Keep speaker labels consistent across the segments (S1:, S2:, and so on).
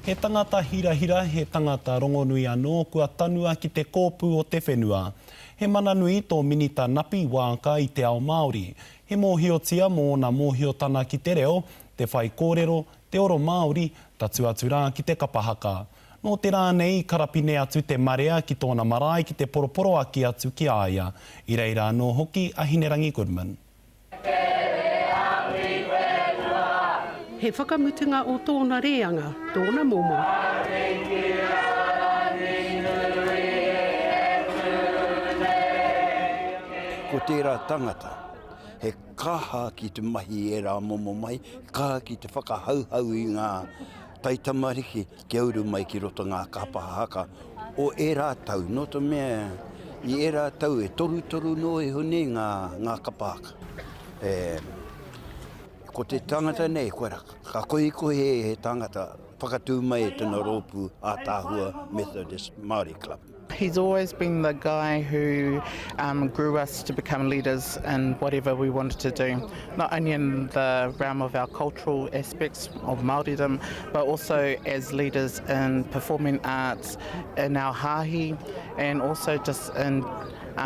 S1: He tangata hirahira, he tangata rongonui anō, kua tanua ki te kōpū o te whenua. He mananui tō minita Napi Wāka i te ao Māori. He mōhiotia mō na mōhiotana ki te reo, te whai kōrero, te oro Māori, tatu atu rā ki te kapahaka. Nō te rānei, karapine atu te marea ki tōna marae ki te poroporo aki atu ki āia. I reira anō hoki, Ahinerangi Goodman.
S2: He whakamutunga o tōna reanga, tōna momo.
S3: Ko tērā tangata, he kaha ki te mahi e rā momo mai, kaha ki te whakahauhau i ngā taitamariki ki auru mai ki roto ngā kapahaka o e rā tau. No to mea, i e rā tau e toru no e hone ngā kapahaka. Ko te tangata nei, ka koe he tangata whakatū mai e tēnā rōpū Ātāhua Methodist Māori Club.
S4: He's always been the guy who grew us to become leaders in whatever we wanted to do, not only in the realm of our cultural aspects of Māoridom, but also as leaders in performing arts, in our hāhi, and also just in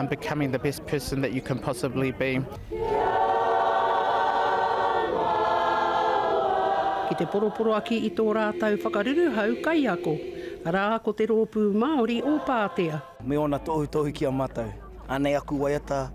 S4: becoming the best person that you can possibly be.
S2: Ki te poroporo aki i tō rātau whakaruru hau kai ako. Rā ko te rōpū Māori o Pātea.
S5: Me ona tohu ki a mātou. Anei aku waiata,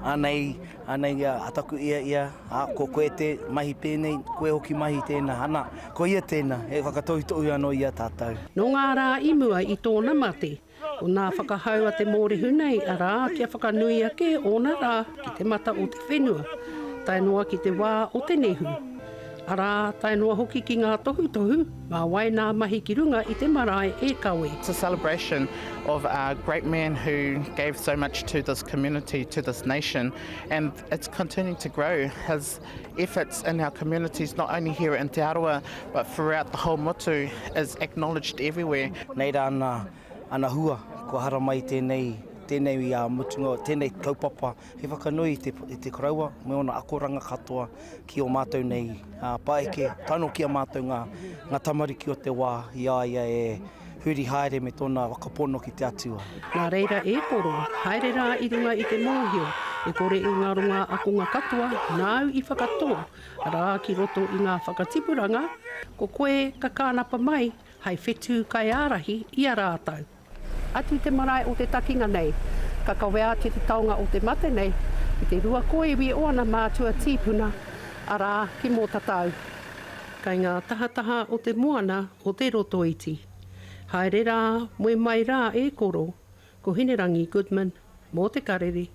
S5: anei ataku ia, ko koe te mahi pēnei, koe hoki mahi tēnā, ana, ko ia tēnā, he whakatohu anō ia tātou.
S2: No ngā rā imua i tōna mate, o nā whakahau a te mōrehu nei, a rā kia whakanui ake o nā rā ki te mata o te whenua, tai noa ki te wā o te nehu. A rā, tai noa hoki ki ngā tohu, mā wai nā mahi ki runga i te marae e kawe.
S4: It's a celebration of a great man who gave so much to this community, to this nation, and it's continuing to grow. His efforts in our communities, not only here in Te Arawa, but throughout the whole motu, is acknowledged everywhere.
S5: Nei rā ana hua, ko hara mai tēnei mutunga, tēnei kaupapa, he whakanui i te koraua, me ona akoranga katoa ki o mātou nei paeke, tano ki a mātou ngā tamariki o te wā, ia e huri haere me tōna wakapono ki te atua.
S2: Nā reira e koro, haere rā i runga i te mōhio, e kore i ngā runga ako ngā katoa, nāu i whakatoa, rā ki roto i ngā whakatipuranga, ko koe ka kānapa mai, hei whetū kai ārahi i a rātau. Atu te marae o te takinga nei, ka kawea te taonga o te mate nei, i te rua koewi o ana mātua tīpuna, a rā ki mō tatau. Kai ngā tahataha o te moana o te roto iti. Haere rā, moe mai rā e koro, ko Hinerangi Goodman, mō te karere.